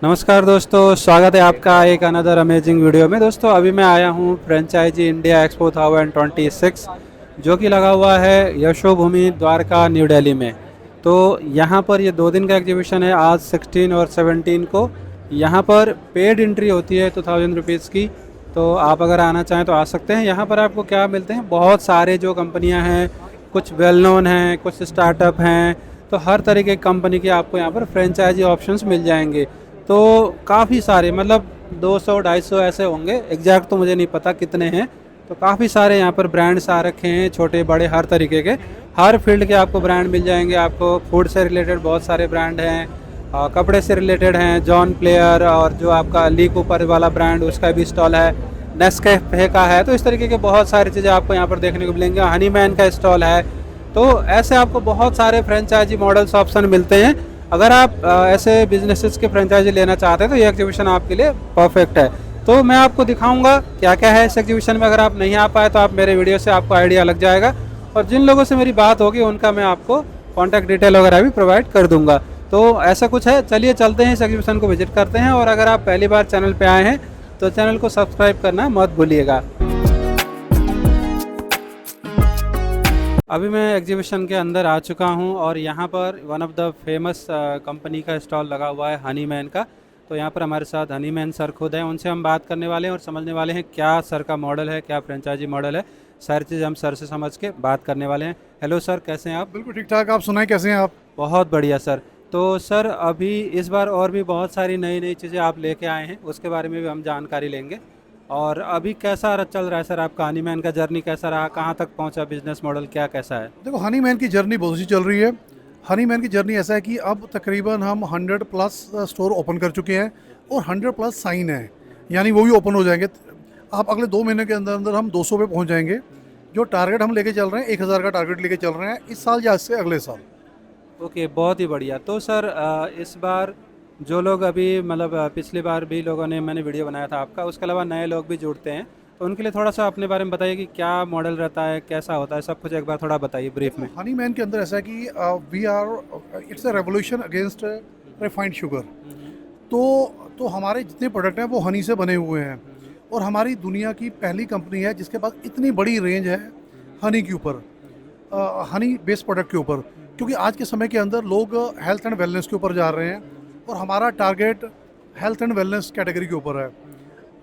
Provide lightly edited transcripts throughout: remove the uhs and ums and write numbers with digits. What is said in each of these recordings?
नमस्कार दोस्तों, स्वागत है आपका एक अनदर अमेजिंग वीडियो में। दोस्तों अभी मैं आया हूँ फ्रेंचाइजी इंडिया एक्सपो 2026 जो कि लगा हुआ है यशोभूमि द्वारका न्यू दिल्ली में। तो यहाँ पर ये 2 दिन का एग्जीबिशन है। आज 16 और 17 को यहाँ पर पेड एंट्री होती है 2000 रुपीज़ की। तो आप अगर आना चाहें तो आ सकते हैं। यहाँ पर आपको क्या मिलते हैं, बहुत सारे जो कंपनियाँ हैं, कुछ वेल नोन हैं, कुछ स्टार्टअप हैं। तो हर तरीके की कंपनी के आपको यहाँ पर फ्रेंचाइजी ऑप्शंस मिल जाएंगे। तो काफ़ी सारे, मतलब 200-250 ऐसे होंगे, एग्जैक्ट तो मुझे नहीं पता कितने हैं। तो काफ़ी सारे यहाँ पर ब्रांड्स आ रखे हैं, छोटे बड़े हर तरीके के, हर फील्ड के आपको ब्रांड मिल जाएंगे। आपको फूड से रिलेटेड बहुत सारे ब्रांड हैं, कपड़े से रिलेटेड हैं, जॉन प्लेयर, और जो आपका ली कूपर वाला ब्रांड उसका भी स्टॉल है, नेस्कैफे का है। तो इस तरीके के बहुत सारी चीज़ें आपको यहाँ पर देखने को मिलेंगे। हनीमैन का स्टॉल है। तो ऐसे आपको बहुत सारे फ्रेंचाइजी मॉडल्स ऑप्शन मिलते हैं। अगर आप ऐसे बिजनेसेस के फ्रेंचाइजी लेना चाहते हैं तो ये एग्जीबिशन आपके लिए परफेक्ट है। तो मैं आपको दिखाऊंगा क्या क्या है इस एग्जीबिशन में। अगर आप नहीं आ पाए तो आप मेरे वीडियो से आपको आइडिया लग जाएगा, और जिन लोगों से मेरी बात होगी उनका मैं आपको कॉन्टैक्ट डिटेल वगैरह भी प्रोवाइड कर दूंगा। तो ऐसा कुछ है, चलिए चलते हैं, इस एग्जीबिशन को विजिट करते हैं। और अगर आप पहली बार चैनल पर आए हैं तो चैनल को सब्सक्राइब करना मत भूलिएगा। अभी मैं एग्जीबिशन के अंदर आ चुका हूं और यहाँ पर one of the famous company का स्टॉल लगा हुआ है हनीमैन का। तो यहाँ पर हमारे साथ हनीमैन सर खुद हैं, उनसे हम बात करने वाले हैं और समझने वाले हैं क्या सर का मॉडल है, क्या फ्रेंचाइजी मॉडल है। सारी चीज़ हम सर से समझ के बात करने वाले हैं। हेलो सर, कैसे हैं आप? बिल्कुल ठीक ठाक। आप सुनाएं, कैसे हैं आप? बहुत बढ़िया सर। तो सर अभी इस बार और भी बहुत सारी नई नई चीज़ें आप लेके आए हैं, उसके बारे में भी हम जानकारी लेंगे। और अभी कैसा चल रहा है सर आपका हनीमैन का जर्नी, कैसा रहा, कहाँ तक पहुँचा, बिजनेस मॉडल क्या कैसा है? देखो, हनी मैन की जर्नी बहुत अच्छी चल रही है। हनी मैन की जर्नी ऐसा है कि अब तकरीबन हम 100 प्लस स्टोर ओपन कर चुके हैं और 100 प्लस साइन है, यानी वो भी ओपन हो जाएंगे। आप अगले 2 महीने के अंदर अंदर हम 200 पे पहुंच जाएंगे। जो टारगेट हम लेके चल रहे हैं, 1000 का टारगेट लेके चल रहे हैं इस साल या इससे अगले साल। ओके, बहुत ही बढ़िया। तो सर इस बार जो लोग अभी, मतलब पिछली बार भी लोगों ने, मैंने वीडियो बनाया था आपका, उसके अलावा नए लोग भी जुड़ते हैं, तो उनके लिए थोड़ा सा अपने बारे में बताइए कि क्या मॉडल रहता है, कैसा होता है, सब कुछ एक बार थोड़ा बताइए ब्रीफ में। हनी मैन के अंदर ऐसा है कि we are it's a revolution against refined sugar. तो हमारे जितने प्रोडक्ट हैं वो हनी से बने हुए हैं, और हमारी दुनिया की पहली कंपनी है जिसके पास इतनी बड़ी रेंज है हनी के ऊपर, हनी बेस्ड प्रोडक्ट के ऊपर। क्योंकि आज के समय के अंदर लोग हेल्थ एंड वेलनेस के ऊपर जा रहे हैं, और हमारा target health and wellness category के ऊपर है।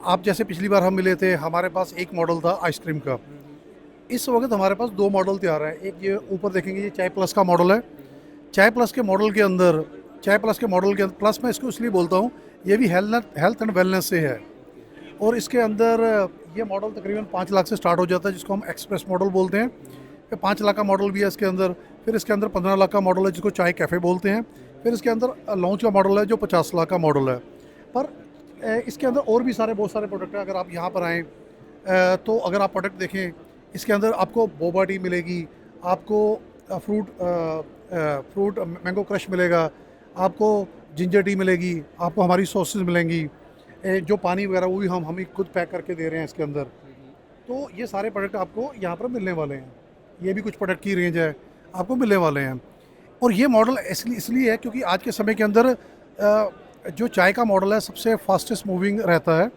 आप जैसे पिछली बार हम मिले थे, हमारे पास एक मॉडल था आइसक्रीम का। इस वक्त हमारे पास 2 मॉडल तैयार है। एक ये ऊपर देखेंगे, ये चाय प्लस का मॉडल है। चाय प्लस के मॉडल के अंदर, चाय प्लस के मॉडल के प्लस मैं इसको इसलिए बोलता हूँ, ये भी हेल्थ एंड वेलनेस से है। और इसके अंदर ये मॉडल तकरीबन 5 लाख से स्टार्ट हो जाता है, जिसको हम एक्सप्रेस मॉडल बोलते हैं। फिर 5 लाख का मॉडल भी है इसके अंदर। फिर इसके अंदर 15 लाख का मॉडल है जिसको चाय कैफ़े बोलते हैं। फिर इसके अंदर लॉन्च का मॉडल है जो 50 लाख का मॉडल है। पर इसके अंदर और भी बहुत सारे प्रोडक्ट हैं। अगर आप यहाँ पर आएँ तो अगर आप प्रोडक्ट देखें, इसके अंदर आपको बोबा टी मिलेगी, आपको फ्रूट मैंगो क्रश मिलेगा, आपको जिंजर टी मिलेगी, आपको हमारी सॉसेस मिलेंगी, जो पानी वगैरह वो भी हम ही खुद पैक करके दे रहे हैं इसके अंदर। तो ये सारे प्रोडक्ट आपको यहाँ पर मिलने वाले हैं। ये भी कुछ प्रोडक्ट की रेंज है, आपको मिलने वाले हैं। और ये मॉडल इसलिए है क्योंकि आज के समय के अंदर जो चाय का मॉडल है सबसे फास्टेस्ट मूविंग रहता है।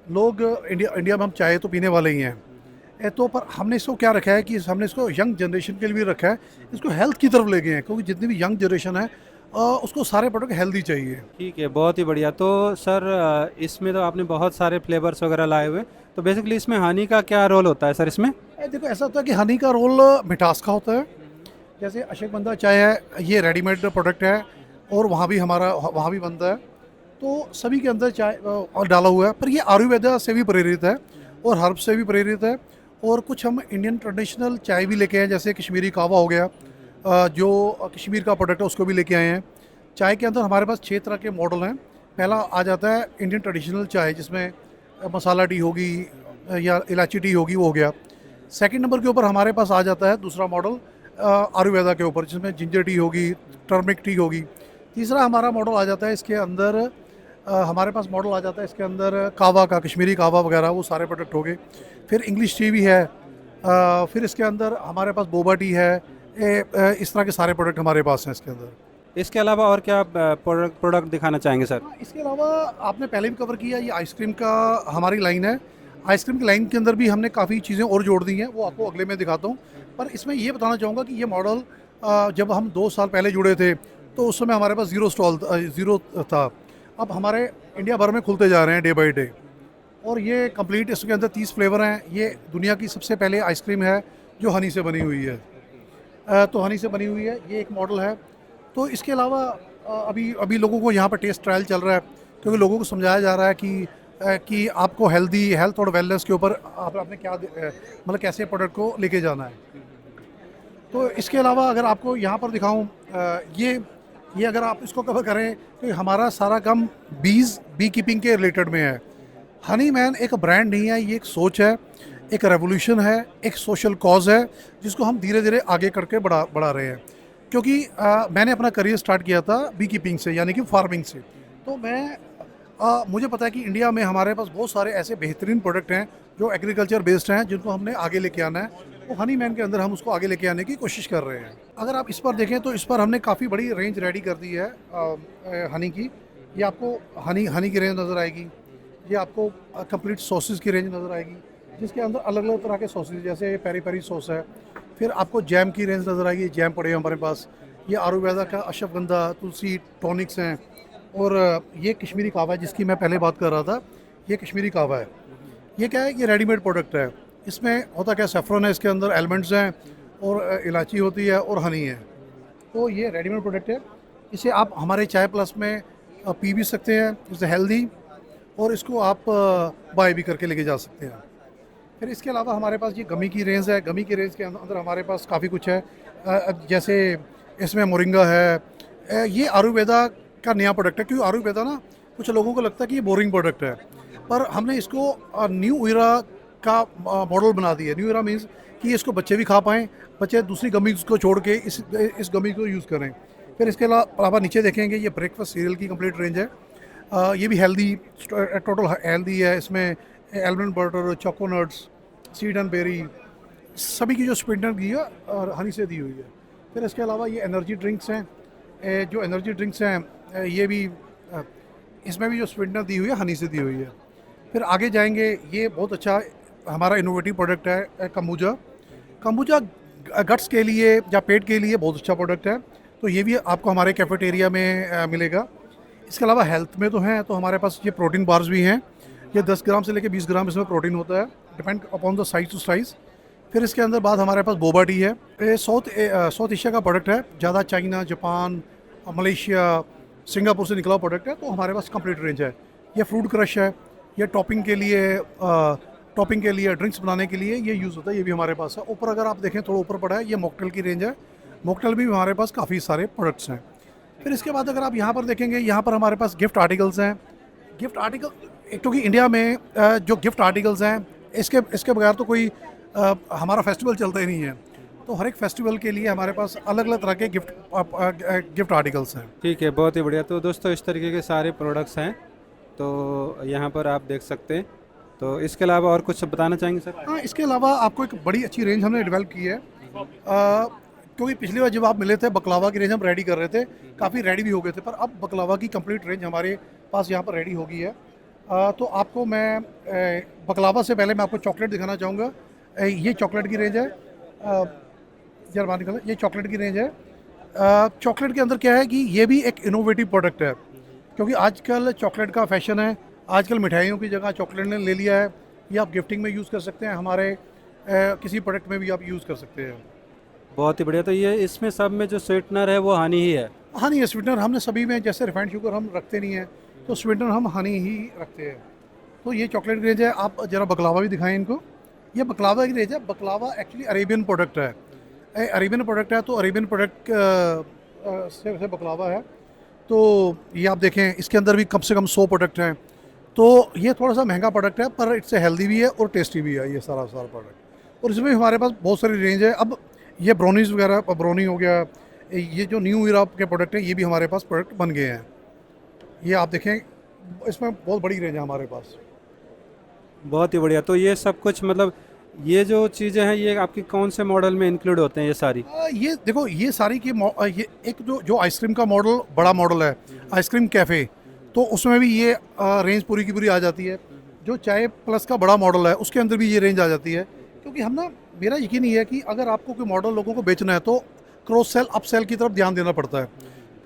लोग इंडिया में हम चाय तो पीने वाले ही हैं। तो पर हमने इसको क्या रखा है कि हमने इसको यंग जनरेशन के लिए भी रखा है, इसको हेल्थ की तरफ ले गए हैं, क्योंकि जितनी भी यंग जनरेशन है उसको सारे प्रोडक्ट हेल्दी चाहिए। ठीक है, बहुत ही बढ़िया। तो सर इसमें तो आपने बहुत सारे फ्लेवर्स वगैरह लाए हुए, तो बेसिकली इसमें हनी का क्या रोल होता है सर इसमें? देखो, ऐसा होता है कि हनी का रोल मिठास का होता है। जैसे अशोकबंधा चाय है, ये रेडीमेड प्रोडक्ट है और वहाँ भी बनता है। तो सभी के अंदर चाय और डाला हुआ है, पर ये आयुर्वेदा से भी प्रेरित है और हर्ब से भी प्रेरित है। और कुछ हम इंडियन ट्रेडिशनल चाय भी लेके आए, जैसे कश्मीरी कावा हो गया, जो कश्मीर का प्रोडक्ट है उसको भी लेके आए हैं। चाय के अंदर हमारे पास 6 तरह के मॉडल हैं। पहला आ जाता है इंडियन ट्रेडिशनल चाय, जिसमें मसाला टी होगी या इलायची टी होगी, वो हो गया। सेकंड नंबर के ऊपर हमारे पास आ जाता है दूसरा मॉडल आयुर्वेदा के ऊपर, जिसमें जिंजर टी होगी, टर्मिक टी होगी। तीसरा हमारा मॉडल आ जाता है इसके अंदर, हमारे पास मॉडल आ जाता है इसके अंदर कावा का, कश्मीरी कावा वगैरह, वो सारे प्रोडक्ट हो गए। फिर इंग्लिश टी भी है। फिर इसके अंदर हमारे पास बोबा टी है। इस तरह के सारे प्रोडक्ट हमारे पास हैं इसके अंदर। इसके अलावा और क्या प्रोडक्ट दिखाना चाहेंगे सर? इसके अलावा आपने पहले भी कवर किया, ये आइसक्रीम का हमारी लाइन है। आइसक्रीम की लाइन के अंदर भी हमने काफ़ी चीज़ें और जोड़ दी हैं, वो आपको अगले में दिखाता हूँ। पर इसमें ये बताना चाहूँगा कि ये मॉडल जब हम 2 साल पहले जुड़े थे तो उस समय हमारे पास ज़ीरो था। अब हमारे इंडिया भर में खुलते जा रहे हैं डे बाई डे, और ये कंप्लीट इसके अंदर 30 फ्लेवर हैं। ये दुनिया की सबसे पहले आइसक्रीम है जो हनी से बनी हुई है। तो हनी से बनी हुई है, ये एक मॉडल है। तो इसके अलावा अभी अभी लोगों को यहाँ पर टेस्ट ट्रायल चल रहा है, क्योंकि लोगों को समझाया जा रहा है कि आपको हेल्थ और वेलनेस के ऊपर आपने क्या मतलब कैसे प्रोडक्ट को लेके जाना है। तो इसके अलावा अगर आपको यहाँ पर दिखाऊं, ये अगर आप इसको कवर करें तो हमारा सारा काम बी कीपिंग के रिलेटेड में है। हनी मैन एक ब्रांड नहीं है, ये एक सोच है, एक रेवोल्यूशन है, एक सोशल कॉज है, जिसको हम धीरे धीरे आगे करके बढ़ा रहे हैं। क्योंकि मैंने अपना करियर स्टार्ट किया था बी कीपिंग से, यानी कि फार्मिंग से। तो मुझे पता है कि इंडिया में हमारे पास बहुत सारे ऐसे बेहतरीन प्रोडक्ट हैं जो एग्रीकल्चर बेस्ड हैं, जिनको हमने आगे लेके आना है। तो हनी मैन के अंदर हम उसको आगे लेके आने की कोशिश कर रहे हैं। अगर आप इस पर देखें तो इस पर हमने काफ़ी बड़ी रेंज रेडी कर दी है हनी की। ये आपको हनी की रेंज नज़र आएगी, ये आपको कंप्लीट सॉसेस की रेंज नज़र आएगी, जिसके अंदर अलग अलग तरह के सॉसेज, जैसे पेरी पेरी सॉस है। फिर आपको जैम की रेंज नज़र आएगी, जैम पड़े हैं हमारे पास। ये आयुर्वेदा का अश्वगंधा, तुलसी टॉनिक्स हैं। और ये कश्मीरी कावा है जिसकी मैं पहले बात कर रहा था, ये कश्मीरी कावा है। ये क्या है, ये रेडीमेड प्रोडक्ट है। इसमें होता क्या, सेफ्रॉन है इसके अंदर, एलिमेंट्स हैं, और इलायची होती है, और हनी है। तो ये रेडीमेड प्रोडक्ट है। इसे आप हमारे चाय प्लस में पी भी सकते हैं, इट्स हेल्दी, और इसको आप बाय भी करके लेके जा सकते हैं। फिर इसके अलावा हमारे पास ये गमी की रेंज है। गमी की रेंज के अंदर हमारे पास काफ़ी कुछ है, जैसे इसमें मोरिंगा है। ये आयुर्वेदा का नया प्रोडक्ट है, क्योंकि आयुर्वेदा ना कुछ लोगों को लगता है कि ये बोरिंग प्रोडक्ट है, पर हमने इसको न्यू ईरा का मॉडल बना दिया। न्यू ईरा मीन्स कि इसको बच्चे भी खा पाएँ, बच्चे दूसरी गमीज को छोड़ के इस गमी को यूज़ करें। फिर इसके अलावा नीचे देखेंगे, ये ब्रेकफास्ट सीरियल की कंप्लीट रेंज है। ये भी हेल्दी, टोटल हेल्दी है। इसमें almond butter, choconuts, seed and berry, सभी की जो स्वीटनर दी है और हनी से दी हुई है। फिर इसके अलावा ये एनर्जी ड्रिंक्स हैं। जो एनर्जी ड्रिंक्स हैं ये भी इसमें भी जो स्वीटनर दी हुई है हनी से दी हुई है। फिर आगे जाएंगे, ये बहुत अच्छा हमारा इनोवेटिव प्रोडक्ट है कम्बुजा। कम्बुजा गट्स के लिए या पेट के लिए बहुत अच्छा प्रोडक्ट है। तो ये भी आपको हमारे कैफेटेरिया में मिलेगा। इसके अलावा हेल्थ में तो हैं, तो हमारे पास ये प्रोटीन बार्स भी हैं। ये 10 ग्राम से लेकर 20 ग्राम इसमें प्रोटीन होता है, depend upon the size to size. फिर इसके अंदर बाद हमारे पास बोबा टी है। ये साउथ एशिया का प्रोडक्ट है, ज़्यादा चाइना, जापान, मलेशिया, सिंगापुर से निकला प्रोडक्ट है। तो हमारे पास कंप्लीट रेंज है। ये फ्रूट क्रश है, ये टॉपिंग के लिए ड्रिंक्स बनाने के लिए ये यूज़ होता है, ये भी हमारे पास है। ऊपर अगर आप देखें, थोड़ा ऊपर पड़ा है, ये मॉकटेल की रेंज है। मॉकटेल भी हमारे पास काफ़ी सारे प्रोडक्ट्स हैं। फिर इसके बाद अगर आप यहाँ पर देखेंगे, यहाँ पर हमारे पास गिफ्ट आर्टिकल्स हैं। गिफ्ट आर्टिकल, क्योंकि इंडिया में जो गिफ्ट आर्टिकल्स हैं, इसके बगैर तो कोई हमारा फेस्टिवल चलता ही नहीं है। तो हर एक फेस्टिवल के लिए हमारे पास अलग अलग तरह के गिफ्ट आर्टिकल्स हैं। ठीक है, बहुत ही बढ़िया। तो दोस्तों इस तरीके के सारे प्रोडक्ट्स हैं, तो यहाँ पर आप देख सकते हैं। तो इसके अलावा और कुछ बताना चाहेंगे सर? हाँ, इसके अलावा आपको एक बड़ी अच्छी रेंज हमने डेवलप की है। क्योंकि पिछली बार जब आप मिले थे, बकलावा की रेंज हम रेडी कर रहे थे, काफ़ी रेडी भी हो गए थे, पर अब बकलावा की कंप्लीट रेंज हमारे पास यहाँ पर रेडी हो गई है। तो आपको मैं बकलावा से पहले मैं आपको चॉकलेट दिखाना चाहूँगा। ये चॉकलेट की रेंज है, ये चॉकलेट की रेंज है। चॉकलेट के अंदर क्या है कि ये भी एक इनोवेटिव प्रोडक्ट है, क्योंकि आजकल चॉकलेट का फैशन है। आजकल मिठाइयों की जगह चॉकलेट ने ले लिया है। ये आप गिफ्टिंग में यूज़ कर सकते हैं, हमारे किसी प्रोडक्ट में भी आप यूज़ कर सकते हैं। बहुत ही बढ़िया। तो ये इसमें सब में जो स्वीटनर है वो हनी ही है? हनी है स्वीटनर। हमने सभी में, जैसे रिफाइंड शुगर हम रखते नहीं हैं, तो स्वीटनर हम हनी ही रखते हैं। तो ये चॉकलेट की रेंज है। आप ज़रा बकलावा भी दिखाएं इनको। ये बकलावा की रेंज है। बकलावा एक्चुअली अरेबियन प्रोडक्ट है। अरेबियन प्रोडक्ट है, तो अरेबियन प्रोडक्ट से बकलावा है। तो ये आप देखें, इसके अंदर भी कम से कम 100 प्रोडक्ट हैं। तो ये थोड़ा सा महंगा प्रोडक्ट है, पर इससे हेल्दी भी है और टेस्टी भी है ये सारा प्रोडक्ट। और इसमें हमारे पास बहुत सारी रेंज है। अब ये ब्राउनीज वगैरह, ब्राउनी हो गया, ये जो न्यू ईरा के प्रोडक्ट हैं, ये भी हमारे पास प्रोडक्ट बन गए हैं। ये आप देखें, इसमें बहुत बड़ी रेंज है हमारे पास। बहुत ही बढ़िया। तो ये सब कुछ मतलब ये जो चीज़ें हैं ये आपकी कौन से मॉडल में इंक्लूड होते हैं ये सारी? ये देखो, ये सारी की ये एक जो आइसक्रीम का मॉडल, बड़ा मॉडल है आइसक्रीम कैफ़े, तो उसमें भी ये रेंज पूरी की पूरी आ जाती है। जो चाय प्लस का बड़ा मॉडल है उसके अंदर भी ये रेंज आ जाती है। क्योंकि हम ना, मेरा यकीन ये है कि अगर आपको कोई मॉडल लोगों को बेचना है तो क्रॉस सेल अप सेल की तरफ ध्यान देना पड़ता है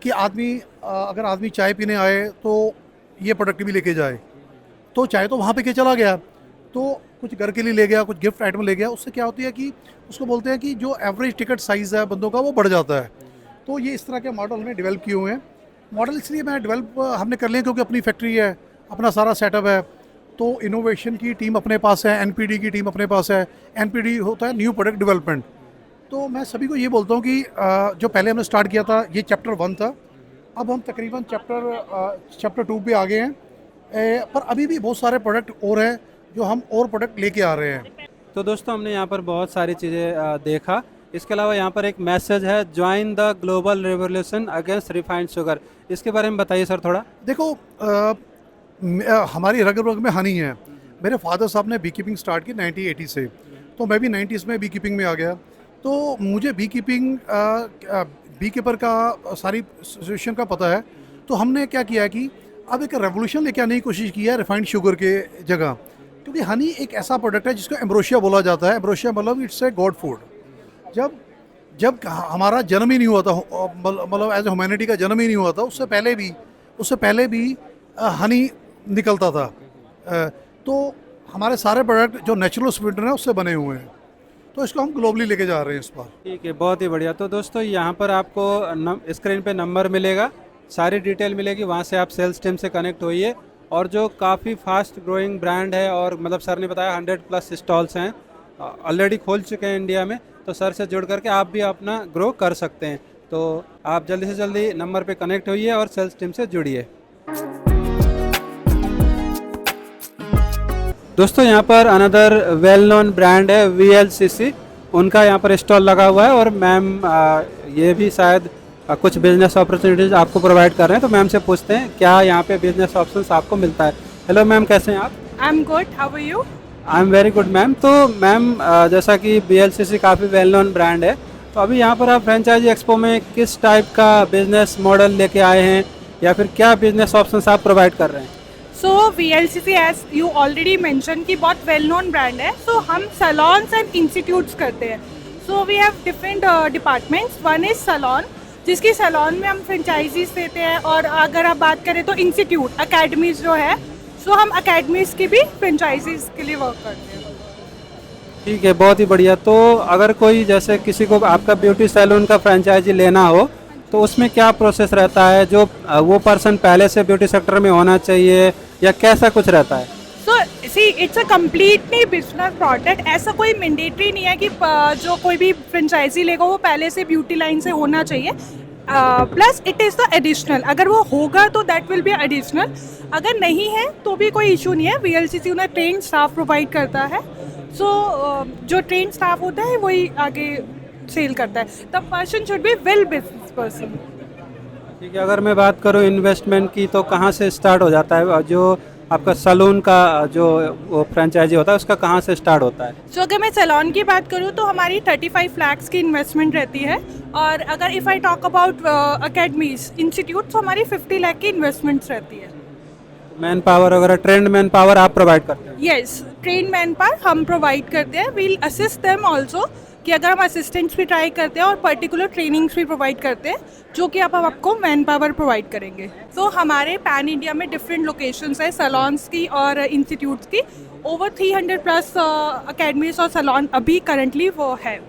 कि अगर आदमी चाय पीने आए तो ये प्रोडक्ट भी लेके जाए। तो चाय तो वहाँ पे के चला गया, तो कुछ घर के लिए ले गया, कुछ गिफ्ट आइटम ले गया, उससे क्या होती है कि उसको बोलते हैं कि जो एवरेज टिकट साइज़ है बंदों का वो बढ़ जाता है। तो ये इस तरह के मॉडल हमने डेवलप किए हुए हैं। मॉडल इसलिए मैं डेवलप हमने कर लिए क्योंकि अपनी फैक्ट्री है, अपना सारा सेटअप है, तो इनोवेशन की टीम अपने पास है, एनपीडी की टीम अपने पास है। एनपीडी होता है न्यू प्रोडक्ट डेवलपमेंट। तो मैं सभी को ये बोलता हूँ कि जो पहले हमने स्टार्ट किया था ये चैप्टर 1 था, अब हम तकरीबन चैप्टर 2 पे आ गए हैं। पर अभी भी बहुत सारे प्रोडक्ट और हैं जो हम और प्रोडक्ट लेके आ रहे हैं। तो दोस्तों हमने यहाँ पर बहुत सारी चीज़ें देखा। इसके अलावा यहाँ पर एक मैसेज है, join the global revolution against refined sugar. इसके बारे में बताइए सर थोड़ा। देखो, हमारी रग रग में हनी है। मेरे फादर साहब ने बी कीपिंग स्टार्ट की 1980 से, तो मैं भी 90s में बी कीपिंग में आ गया। तो मुझे बी कीपर का सारी सिचुएशन का पता है। तो हमने क्या किया कि अब एक रेवोल्यूशन लेके आने की कोशिश की है रिफाइंड शुगर के जगह। क्योंकि हनी एक ऐसा प्रोडक्ट है जिसको एम्ब्रोशिया बोला जाता है। एम्ब्रोशिया मतलब इट्स ए गॉड फूड। जब हमारा जन्म ही नहीं हुआ था, मतलब एज ए ह्यूमैनिटी का जन्म ही नहीं हुआ था, उससे पहले भी हनी निकलता था। तो हमारे सारे प्रोडक्ट जो नेचुरल स्वीटनर है उससे बने हुए हैं। तो इसको हम ग्लोबली लेके जा रहे हैं इस बार। ठीक है, बहुत ही बढ़िया। तो दोस्तों यहाँ पर आपको स्क्रीन पे नंबर मिलेगा, सारी डिटेल मिलेगी, वहाँ से आप सेल्स टीम से कनेक्ट होइए। और जो काफ़ी फास्ट ग्रोइंग ब्रांड है, और मतलब सर ने बताया 100+ स्टॉल्स हैं ऑलरेडी खोल चुके हैं इंडिया में, तो सर से जुड़ करके आप भी अपना ग्रो कर सकते हैं। तो आप जल्दी से जल्दी नंबर पे कनेक्ट होइए और सेल्स टीम से जुड़िए। दोस्तों यहाँ पर अनदर वेल नोन ब्रांड है VLCC, उनका यहाँ पर स्टॉल लगा हुआ है। और मैम ये भी शायद कुछ बिजनेस अपॉर्चुनिटीज़ आपको प्रोवाइड कर रहे हैं। तो मैम से पूछते हैं क्या यहाँ पे बिजनेस ऑप्शंस आपको मिलता है। हेलो मैम, कैसे हैं आप? I am good, how are you? I am very good ma'am. तो मैम जैसा कि VLCC काफ़ी वेल नोन ब्रांड है, तो अभी यहाँ पर आप फ्रेंचाइजी एक्सपो में किस टाइप का बिजनेस मॉडल लेके आए हैं, या फिर क्या बिजनेस ऑप्शंस आप प्रोवाइड कर रहे हैं? So VLCC as you already mention कि बहुत वेल नोन ब्रांड है। सो हम सैलॉन्स एंड इंस्टीट्यूट्स करते हैं। So we have different departments. One is salon, जिसकी सैलॉन में हम फ्रेंचाइजीज देते हैं। और अगर आप बात करें तो इंस्टीट्यूट अकेडमीज जो है, सो हम अकेडमीज की भी फ्रेंचाइजीज के लिए वर्क करते हैं। ठीक है, बहुत ही बढ़िया। तो अगर कोई जैसे किसी को आपका ब्यूटी सैलून का फ्रेंचाइजी लेना हो तो उसमें क्या प्रोसेस रहता है? जो वो पर्सन पहले से ब्यूटी सेक्टर में होना चाहिए या कैसा कुछ रहता है? So see it's a completely business product. ऐसा कोई मैंडेटरी नहीं है कि जो कोई भी फ्रेंचाइजी लेगा वो पहले से ब्यूटी लाइन से होना चाहिए। Plus it is the additional, अगर वो होगा तो दैट विल बी एडिशनल, अगर नहीं है तो भी कोई इशू नहीं है। VLCC उन्हें ट्रेन स्टाफ प्रोवाइड करता है। सो जो ट्रेन स्टाफ होता है वही आगे सेल करता है। The person should be well business person. ठीक है, अगर मैं बात करूँ इन्वेस्टमेंट की तो कहाँ से स्टार्ट हो जाता है? और जो आपका सैलून का जो फ्रेंचाइजी होता है उसका कहाँ से स्टार्ट होता है? सो अगर मैं सैलॉन की बात करूँ तो हमारी 35 लाख की इन्वेस्टमेंट रहती है। और अगर if I talk about academies institute तो हमारी 50 लाख की इन्वेस्टमेंट्स रहती है। मैन पावर वगैरह, ट्रेंड मैन पावर आप प्रोवाइड करते हैं? यस, ट्रेन मैन पावर हम प्रोवाइड करते हैं। वील असिस्ट देम ऑल्सो, कि अगर हम असिस्टेंट्स भी ट्राई करते हैं और पर्टिकुलर ट्रेनिंग्स भी प्रोवाइड करते हैं जो कि आप आपको मैन पावर प्रोवाइड करेंगे। तो हमारे पैन इंडिया में डिफरेंट लोकेशंस है सैलॉन्स की और इंस्टीट्यूट्स की। ओवर 300+ अकेडमीज और सैलॉन अभी करंटली वो है।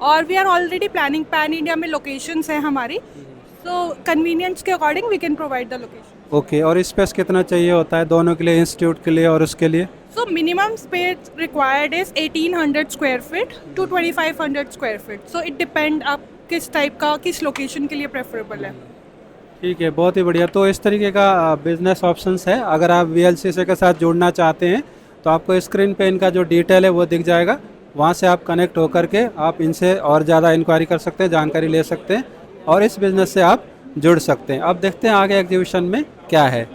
और we are already planning, pan India में लोकेशंस हैं हमारी। सो कन्वीनियंस के according we can provide the location. Okay, और स्पेस कितना चाहिए होता है दोनों के लिए, इंस्टीट्यूट के लिए और उसके लिए? So minimum space required is 1800 square feet to 2500 square feet. So it depend आप किस टाइप का, किस लोकेशन के लिए प्रेफरेबल है। ठीक है, बहुत ही बढ़िया। तो इस तरीके का बिजनेस ऑप्शंस है। अगर आप VLCC के साथ जुड़ना चाहते हैं तो आपको स्क्रीन पे इनका जो डिटेल है वो दिख जाएगा, वहाँ से आप कनेक्ट होकर के आप इनसे और ज़्यादा इंक्वायरी कर सकते हैं, जानकारी ले सकते हैं और इस बिज़नेस से आप जुड़ सकते हैं। अब देखते हैं आगे एग्जीबिशन में क्या है।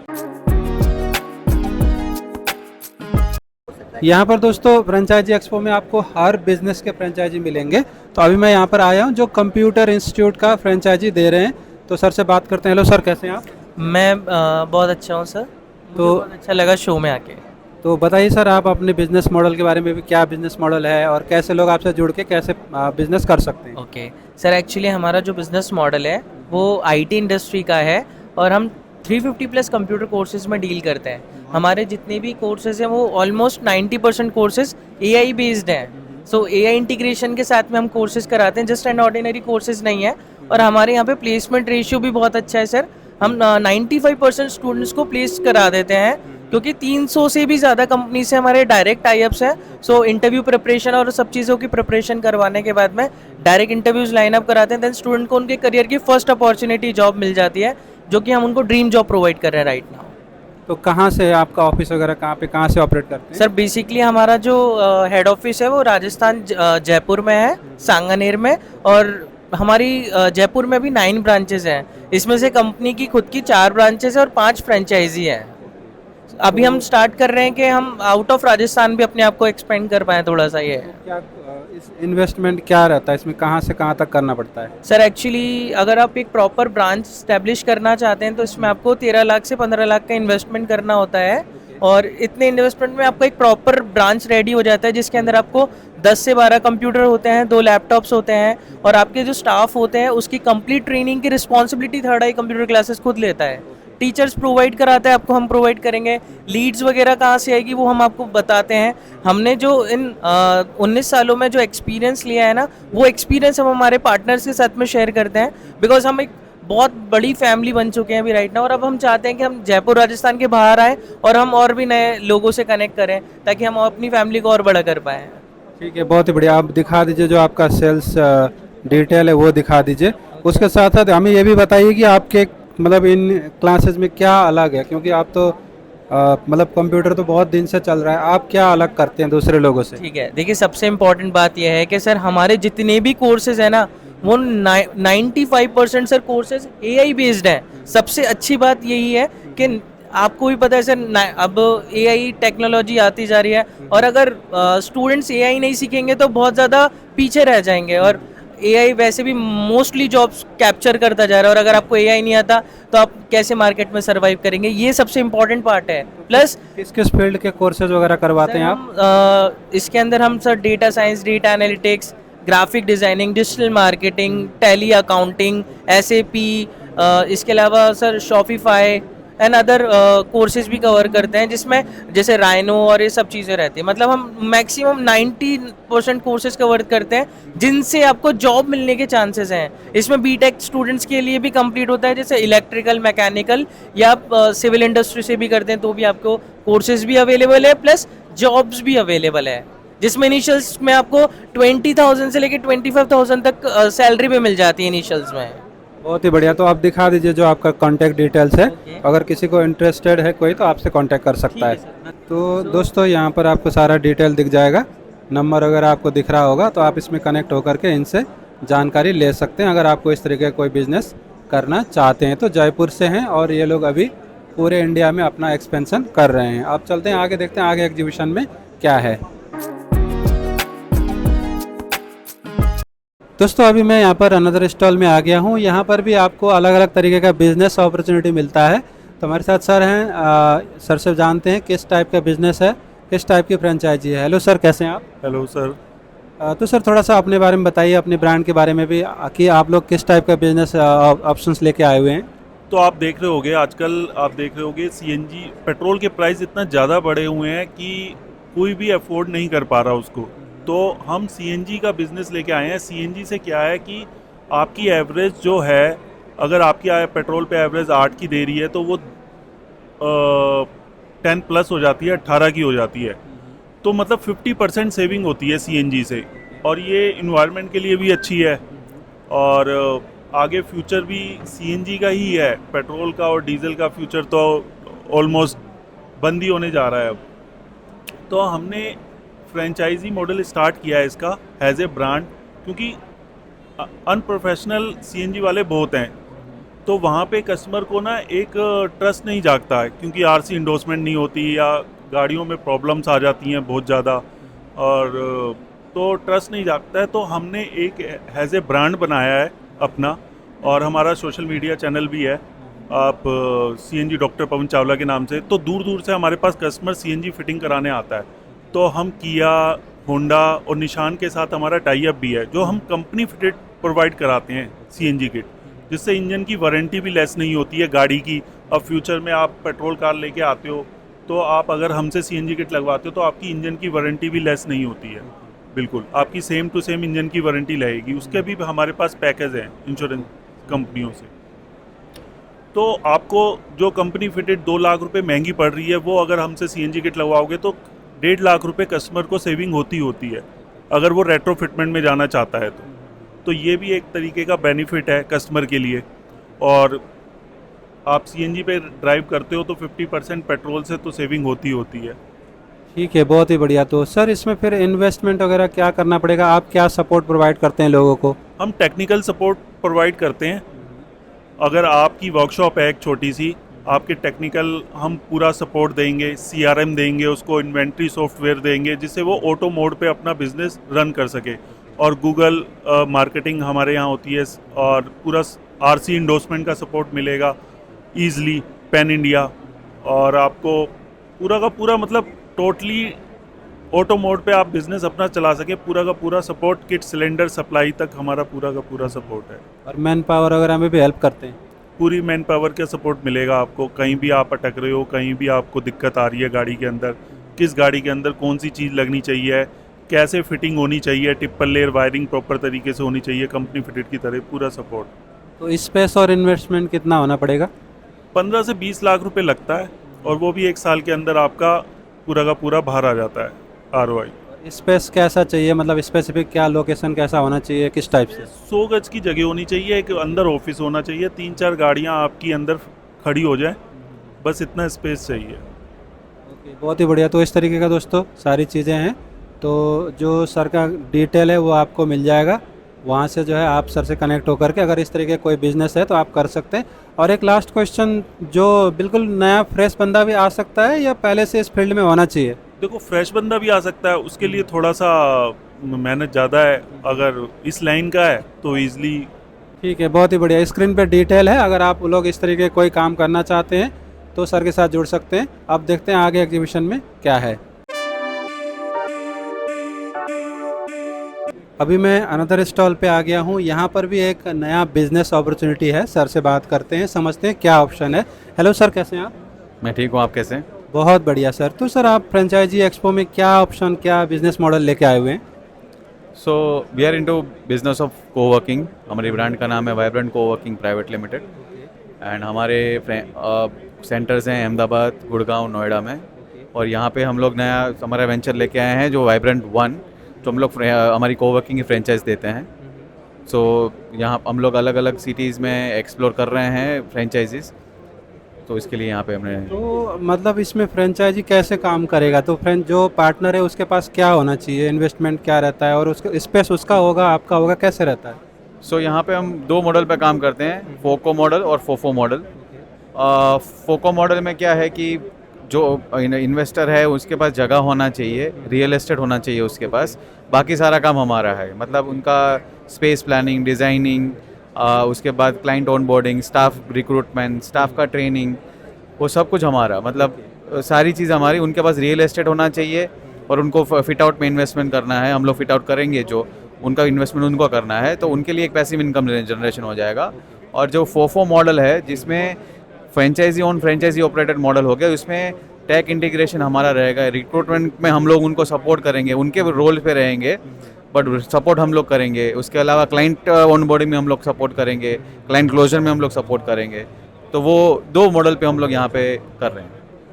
यहाँ पर दोस्तों फ्रेंचाइजी एक्सपो में आपको हर बिजनेस के फ्रेंचाइजी मिलेंगे। तो अभी मैं यहाँ पर आया हूँ जो कंप्यूटर इंस्टीट्यूट का फ्रेंचाइजी दे रहे हैं। तो सर से बात करते हैं। हेलो सर, कैसे हैं आप? मैं बहुत अच्छा हूँ सर। तो बहुत अच्छा लगा शो में आके। तो बताइए सर, आप अपने बिजनेस मॉडल के बारे में भी, क्या बिजनेस मॉडल है और कैसे लोग आपसे जुड़ के कैसे बिजनेस कर सकते हैं? ओके सर, एक्चुअली हमारा जो बिज़नेस मॉडल है वो आईटी इंडस्ट्री का है और हम 350 प्लस कंप्यूटर कोर्सेज में डील करते हैं। हमारे जितने भी कोर्सेज हैं वो ऑलमोस्ट 90% कोर्सेज एआई बेस्ड हैं। सो एआई इंटीग्रेशन के साथ में हम कोर्सेज कराते हैं, जस्ट एंड ऑर्डिनरी कोर्सेज नहीं है। और हमारे यहाँ पे प्लेसमेंट रेशियो भी बहुत अच्छा है सर। हम 95% स्टूडेंट्स को प्लेस करा देते हैं, क्योंकि 300 से भी ज़्यादा कंपनी से हमारे डायरेक्ट टाई-अप्स हैं। सो इंटरव्यू प्रिपरेशन और सब चीज़ों की प्रिपरेशन करवाने के बाद में डायरेक्ट इंटरव्यूज़ लाइन अप कराते हैं। देन स्टूडेंट को उनके करियर की फर्स्ट अपॉर्चुनिटी जॉब मिल जाती है, जो कि हम उनको ड्रीम जॉब प्रोवाइड कर रहे हैं राइट नाउ। तो कहाँ से आपका ऑफिस वगैरह, कहाँ से ऑपरेट करते हैं? सर बेसिकली हमारा जो हेड ऑफिस है वो राजस्थान जयपुर में है, सांगानेर में। और हमारी जयपुर में भी 9 ब्रांचेज हैं। इसमें से कंपनी की खुद की 4 ब्रांचेज है और 5 फ्रेंचाइजी हैं। अभी हम स्टार्ट कर रहे हैं कि हम आउट ऑफ राजस्थान भी अपने आप को एक्सपेंड कर पाएँ थोड़ा सा। ये क्या इस इन्वेस्टमेंट क्या रहता है इसमें, कहाँ से कहाँ तक करना पड़ता है? सर एक्चुअली अगर आप एक प्रॉपर ब्रांच स्टैब्लिश करना चाहते हैं तो इसमें आपको 13 लाख से 15 लाख का इन्वेस्टमेंट करना होता है। और इतने इन्वेस्टमेंट में आपका एक प्रॉपर ब्रांच रेडी हो जाता है, जिसके अंदर आपको 10 से 12 कंप्यूटर होते हैं, 2 लैपटॉप्स होते हैं, और आपके जो स्टाफ होते हैं उसकी कंप्लीट ट्रेनिंग की रिस्पॉन्सिबिलिटी थर्ड आई कंप्यूटर क्लासेस खुद लेता है। टीचर्स प्रोवाइड कराते हैं आपको, हम प्रोवाइड करेंगे। लीड्स वगैरह कहाँ से आएगी वो हम आपको बताते हैं। हमने जो इन 19 सालों में जो एक्सपीरियंस लिया है ना, वो एक्सपीरियंस हम हमारे पार्टनर्स के साथ में शेयर करते हैं। बिकॉज हम एक बहुत बड़ी फैमिली बन चुके हैं अभी राइट नाउ, और अब हम चाहते हैं कि हम जयपुर राजस्थान के बाहर आए और हम और भी नए लोगों से कनेक्ट करें, ताकि हम अपनी फैमिली को और बड़ा कर पाएँ। ठीक है, बहुत ही बढ़िया। आप दिखा दीजिए जो आपका सेल्स डिटेल है वो दिखा दीजिए। उसके साथ साथ हमें ये भी बताइए कि आपके मतलब इन क्लासेस में क्या अलग है, क्योंकि आप तो मतलब कंप्यूटर तो बहुत दिन से चल रहा है, आप क्या अलग करते हैं दूसरे लोगों से? ठीक है, देखिए सबसे इम्पॉर्टेंट बात यह है कि सर हमारे जितने भी कोर्सेज है ना, वो 95% सर कोर्सेज एआई बेस्ड हैं। सबसे अच्छी बात यही है कि आपको भी पता है सर, अब एआई टेक्नोलॉजी आती जा रही है, और अगर स्टूडेंट्स एआई नहीं सीखेंगे तो बहुत ज़्यादा पीछे रह जाएंगे। और एआई वैसे भी मोस्टली जॉब्स कैप्चर करता जा रहा है, और अगर आपको एआई नहीं आता तो आप कैसे मार्केट में सर्वाइव करेंगे, ये सबसे इम्पोर्टेंट पार्ट है। प्लस किस किस फील्ड के कोर्सेज वगैरह करवाते हैं आप? इसके अंदर हम sir data science, data analytics, graphic designing, digital marketing, tally accounting, SAP, इसके अलावा sir Shopify and other courses भी कवर करते हैं, जिसमें जैसे राइनो और ये सब चीज़ें रहती हैं। मतलब हम मैक्सिमम 90% कोर्सेज कवर करते हैं, जिनसे आपको जॉब मिलने के चांसेस हैं। इसमें बीटेक स्टूडेंट्स के लिए भी कंप्लीट होता है, जैसे इलेक्ट्रिकल, मैकेनिकल, या आप सिविल इंडस्ट्री से भी करते हैं तो भी आपको कोर्सेज भी अवेलेबल है, प्लस जॉब्स भी अवेलेबल है, जिसमें इनिशियल्स में आपको 20,000 से लेकर 25,000 तक सैलरी भी मिल जाती है इनिशियल्स में। बहुत ही बढ़िया। तो आप दिखा दीजिए जो आपका कॉन्टैक्ट डिटेल्स है। अगर किसी को इंटरेस्टेड है कोई तो आपसे कांटेक्ट कर सकता है। तो दोस्तों यहाँ पर आपको सारा डिटेल दिख जाएगा, नंबर अगर आपको दिख रहा होगा तो आप इसमें कनेक्ट होकर के इनसे जानकारी ले सकते हैं, अगर आपको इस तरीके का कोई बिजनेस करना चाहते हैं। तो जयपुर से हैं और ये लोग अभी पूरे इंडिया में अपना एक्सपेंशन कर रहे हैं। आप चलते हैं आगे, देखते हैं आगे एग्जीबिशन में क्या है। दोस्तों अभी मैं यहाँ पर अनदर स्टॉल में आ गया हूँ। यहाँ पर भी आपको अलग अलग तरीके का बिजनेस अपॉर्चुनिटी मिलता है। तो हमारे साथ सर हैं, सर से जानते हैं किस टाइप का बिजनेस है, किस टाइप की फ्रेंचाइजी है। हेलो सर, कैसे हैं आप? Hello sir. तो सर थोड़ा सा अपने बारे में बताइए, अपने ब्रांड के बारे में भी, कि आप लोग किस टाइप का बिजनेस ऑप्शंस लेके आए हुए हैं। तो आप देख रहे होगे आजकल, आप देख रहे होगे सीएनजी पेट्रोल के प्राइस इतना ज़्यादा बढ़े हुए हैं कि कोई भी अफोर्ड नहीं कर पा रहा उसको। तो हम सीएनजी का बिज़नेस लेके आए हैं। सीएनजी से क्या है कि आपकी एवरेज जो है, अगर आपकी पेट्रोल पे एवरेज 8 की दे रही है तो वो 10 प्लस हो जाती है, 18 की हो जाती है। तो मतलब 50% सेविंग होती है सीएनजी से, और ये इन्वायरमेंट के लिए भी अच्छी है, और आगे फ्यूचर भी सीएनजी का ही है। पेट्रोल का और डीजल का फ्यूचर तो ऑलमोस्ट बंद ही होने जा रहा है अब। तो हमने फ्रेंचाइजी मॉडल स्टार्ट किया है इसका एज ए ब्रांड, क्योंकि अनप्रोफेशनल सीएनजी वाले बहुत हैं, तो वहाँ पे कस्टमर को ना एक ट्रस्ट नहीं जागता है, क्योंकि आरसी इंडोर्समेंट नहीं होती या गाड़ियों में प्रॉब्लम्स आ जाती हैं बहुत ज़्यादा, और तो ट्रस्ट नहीं जागता है। तो हमने एक एज ए ब्रांड बनाया है अपना, और हमारा सोशल मीडिया चैनल भी है, आप CNG डॉक्टर पवन चावला के नाम से। तो दूर दूर से हमारे पास कस्टमर CNG फिटिंग कराने आता है। तो हम किया, होंडा और निशान के साथ हमारा टाई अप भी है, जो हम कंपनी फिटेड प्रोवाइड कराते हैं CNG किट, जिससे इंजन की वारंटी भी लेस नहीं होती है गाड़ी की। अब फ्यूचर में आप पेट्रोल कार लेके आते हो, तो आप अगर हमसे CNG किट लगवाते हो तो आपकी इंजन की वारंटी भी लेस नहीं होती है, बिल्कुल आपकी सेम टू सेम इंजन की वारंटी रहेगी। उसके भी हमारे पास पैकेज हैं इंश्योरेंस कंपनियों से। तो आपको जो कंपनी फिटेड 2 लाख रुपए महंगी पड़ रही है, वो अगर हमसे CNG किट लगवाओगे तो 1.5 लाख रुपए कस्टमर को सेविंग होती है, अगर वो रेट्रो फिटमेंट में जाना चाहता है तो ये भी एक तरीके का बेनिफिट है कस्टमर के लिए। और आप CNG पे ड्राइव करते हो तो 50% पेट्रोल से तो सेविंग होती है। ठीक है, बहुत ही बढ़िया। तो सर इसमें फिर इन्वेस्टमेंट वगैरह क्या करना पड़ेगा? आप क्या सपोर्ट प्रोवाइड करते हैं लोगों को? हम टेक्निकल सपोर्ट प्रोवाइड करते हैं। अगर आपकी वर्कशॉप है एक छोटी सी, आपके टेक्निकल हम पूरा सपोर्ट देंगे, CRM देंगे उसको, इन्वेंट्री सॉफ्टवेयर देंगे, जिससे वो ऑटो मोड पे अपना बिजनेस रन कर सके। और गूगल मार्केटिंग हमारे यहाँ होती है, और पूरा RC इंडोर्समेंट का सपोर्ट मिलेगा ईज़िली पैन इंडिया। और आपको पूरा का पूरा मतलब टोटली ऑटो मोड पे आप बिजनेस अपना चला सके, पूरा का पूरा सपोर्ट, किट सिलेंडर सप्लाई तक हमारा पूरा का पूरा सपोर्ट है। और मैन पावर वगैरह में भी हेल्प करते हैं? पूरी मैन पावर का सपोर्ट मिलेगा आपको। कहीं भी आप अटक रहे हो, कहीं भी आपको दिक्कत आ रही है गाड़ी के अंदर, किस गाड़ी के अंदर कौन सी चीज़ लगनी चाहिए, कैसे फिटिंग होनी चाहिए, टिप्पल लेयर वायरिंग प्रॉपर तरीके से होनी चाहिए कंपनी फिटेड की तरह, पूरा सपोर्ट। तो स्पेस और इन्वेस्टमेंट कितना होना पड़ेगा? 15 से 20 लाख रुपए लगता है, और वो भी 1 साल के अंदर आपका पूरा का पूरा बाहर आ जाता है ROI। स्पेस कैसा चाहिए, मतलब स्पेसिफिक क्या लोकेशन कैसा होना चाहिए, किस टाइप से? 100 गज की जगह होनी चाहिए, एक अंदर ऑफिस होना चाहिए, 3-4 गाड़ियाँ आपकी अंदर खड़ी हो जाए, बस इतना स्पेस चाहिए। ओके, बहुत ही बढ़िया। तो इस तरीके का दोस्तों सारी चीज़ें हैं। तो जो सर का डिटेल है वो आपको मिल जाएगा, वहाँ से जो है आप सर से कनेक्ट होकर के अगर इस तरीके कोई बिजनेस है तो आप कर सकते हैं। और एक लास्ट क्वेश्चन, जो बिल्कुल नया फ्रेश बंदा भी आ सकता है या पहले से इस फील्ड में होना चाहिए? देखो, फ्रेश बंदा भी आ सकता है, उसके लिए थोड़ा सा मेहनत ज़्यादा है, अगर इस लाइन का है तो ईज़िली। ठीक है, बहुत ही बढ़िया। स्क्रीन पे डिटेल है, अगर आप लोग इस तरीके कोई काम करना चाहते हैं तो सर के साथ जुड़ सकते हैं। अब देखते हैं आगे एग्जीबिशन में क्या है। अभी मैं अनदर स्टॉल पे आ गया हूँ। यहाँ पर भी एक नया बिजनेस अपॉर्चुनिटी है, सर से बात करते हैं, समझते हैं क्या ऑप्शन है। हेलो सर, कैसे हैं आप? मैं ठीक हूँ, आप कैसे हैं? बहुत बढ़िया सर। तो सर आप फ्रेंचाइजी एक्सपो में क्या ऑप्शन, क्या बिजनेस मॉडल लेके आए हुए हैं? So we are into business of coworking. हमारी ब्रांड का नाम है vibrant coworking private limited, and हमारे सेंटर्स हैं अहमदाबाद, गुड़गांव, नोएडा में। और यहाँ पे हम लोग नया हमारा वेंचर लेके आए हैं जो वाइब्रेंट 1, जो हम लोग हमारी कोवर्किंग की फ्रेंचाइज देते हैं। सो यहाँ हम लोग अलग अलग सिटीज़ में एक्सप्लोर कर रहे हैं फ्रेंचाइजीज़, तो इसके लिए यहाँ पे हमने। तो मतलब इसमें फ्रेंचाइजी कैसे काम करेगा? तो जो पार्टनर है उसके पास क्या होना चाहिए, इन्वेस्टमेंट क्या रहता है, और उसका स्पेस उसका होगा, आपका होगा, कैसे रहता है? सो यहाँ पे हम 2 मॉडल पे काम करते हैं, फोको मॉडल और फोफो मॉडल। फोको मॉडल में क्या है कि जो इन्वेस्टर है उसके पास जगह होना चाहिए, रियल एस्टेट होना चाहिए उसके पास, बाकी सारा काम हमारा है। मतलब उनका स्पेस प्लानिंग, डिज़ाइनिंग, उसके बाद client onboarding, staff recruitment, staff का ट्रेनिंग, वो सब कुछ हमारा। मतलब सारी चीज़ हमारी। उनके पास रियल एस्टेट होना चाहिए और उनको फिट आउट में इन्वेस्टमेंट करना है, हम लोग फिट आउट करेंगे, जो उनका इन्वेस्टमेंट उनको करना है, तो उनके लिए एक पैसिव इनकम जनरेशन हो जाएगा। और जो फोफो मॉडल है जिसमें franchisee on franchisee operated model हो गया, उसमें टेक इंटीग्रेशन हमारा रहेगा, रिक्रूटमेंट में हम लोग उनको सपोर्ट करेंगे, उनके रोल पे रहेंगे बट सपोर्ट हम लोग करेंगे। उसके अलावा क्लाइंट ऑनबोर्डिंग में हम लोग सपोर्ट करेंगे, क्लाइंट क्लोजर में हम लोग सपोर्ट करेंगे। तो वो 2 मॉडल पे हम लोग यहाँ पे कर रहे हैं।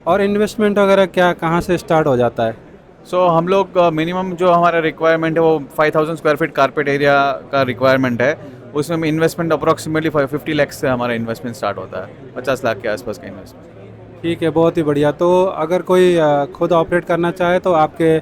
और इन्वेस्टमेंट वगैरह क्या, कहाँ से स्टार्ट हो जाता है? सो हम लोग मिनिमम जो हमारा रिक्वायरमेंट है वो 5000 स्क्वायर फीट कारपेट एरिया का रिक्वायरमेंट है। उसमें इन्वेस्टमेंट अप्रॉक्सीमेटली 50 लाख से हमारा इन्वेस्टमेंट स्टार्ट होता है, 50 लाख के आसपास का इन्वेस्टमेंट। ठीक है, बहुत ही बढ़िया। तो अगर कोई खुद ऑपरेट करना चाहे तो आपके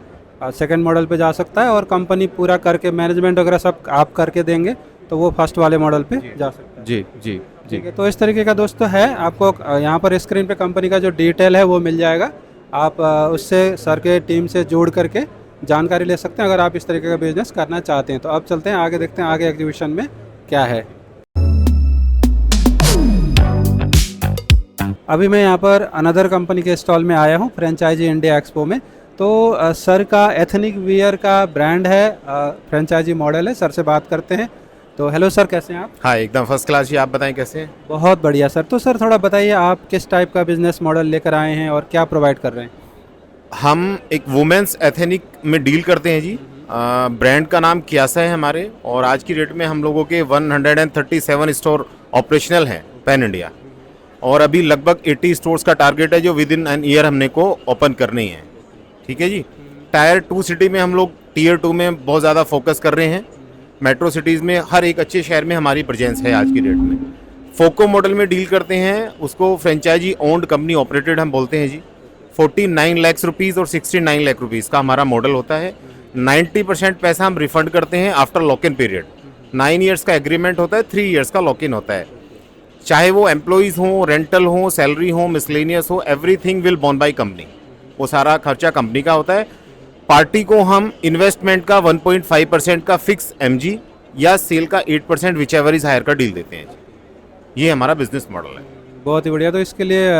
सेकंड मॉडल पे जा सकता है, और कंपनी पूरा करके मैनेजमेंट वगैरह सब आप करके देंगे तो वो फर्स्ट वाले मॉडल पे जा सकता है। जी जी जी। ठीक है, तो इस तरीके का दोस्तों है। आपको यहाँ पर स्क्रीन पे कंपनी का जो डिटेल है वो मिल जाएगा, आप उससे सर के टीम से जोड़ करके जानकारी ले सकते हैं अगर आप इस तरीके का बिजनेस करना चाहते हैं। तो अब चलते हैं आगे, देखते हैं आगे एग्जीबिशन में क्या है। अभी मैं यहाँ पर अनदर कंपनी के स्टॉल में आया हूँ, फ्रेंचाइजी इंडिया एक्सपो में। तो सर का एथनिक वियर का ब्रांड है, फ्रेंचाइजी मॉडल है। सर से बात करते हैं। तो हेलो सर, कैसे हैं आप? हाँ, एकदम फर्स्ट क्लास जी। आप बताएं कैसे हैं? बहुत बढ़िया सर। तो सर थोड़ा बताइए, आप किस टाइप का बिजनेस मॉडल लेकर आए हैं और क्या प्रोवाइड कर रहे हैं? हम एक वुमेन्स एथनिक में डील करते हैं जी। ब्रांड का नाम कियासा है हमारे, और आज की डेट में हम लोगों के 137 स्टोर ऑपरेशनल हैं पैन इंडिया, और अभी लगभग 80 स्टोर्स का टारगेट है जो विद इन एन ईयर हमने को ओपन करनी है। ठीक है जी। टायर 2 सिटी में हम लोग टीयर 2 में बहुत ज़्यादा फोकस कर रहे हैं। मेट्रो सिटीज़ में हर एक अच्छे शहर में हमारी प्रेजेंस है आज की डेट में। फोको मॉडल में डील करते हैं, उसको फ्रेंचाइजी ओन्ड कंपनी ऑपरेटेड हम बोलते हैं जी। 49 लाख रुपीज़ और 69 लाख रुपीज़ का हमारा मॉडल होता है। 90% पैसा हम रिफंड करते हैं after lock in period. 9 years का एग्रीमेंट होता है, 3 ईयर्स का लॉक इन होता है। चाहे वो एम्प्लॉइज़ हों, रेंटल हो, सैलरी हो, मिसलेनियस हो, everything will bone by company. वो सारा खर्चा कंपनी का होता है। पार्टी को हम इन्वेस्टमेंट का 1.5% का फिक्स एमजी या सेल का 8% विच एवर इज हायर का डील देते हैं। ये हमारा बिजनेस मॉडल है। बहुत ही बढ़िया। तो इसके लिए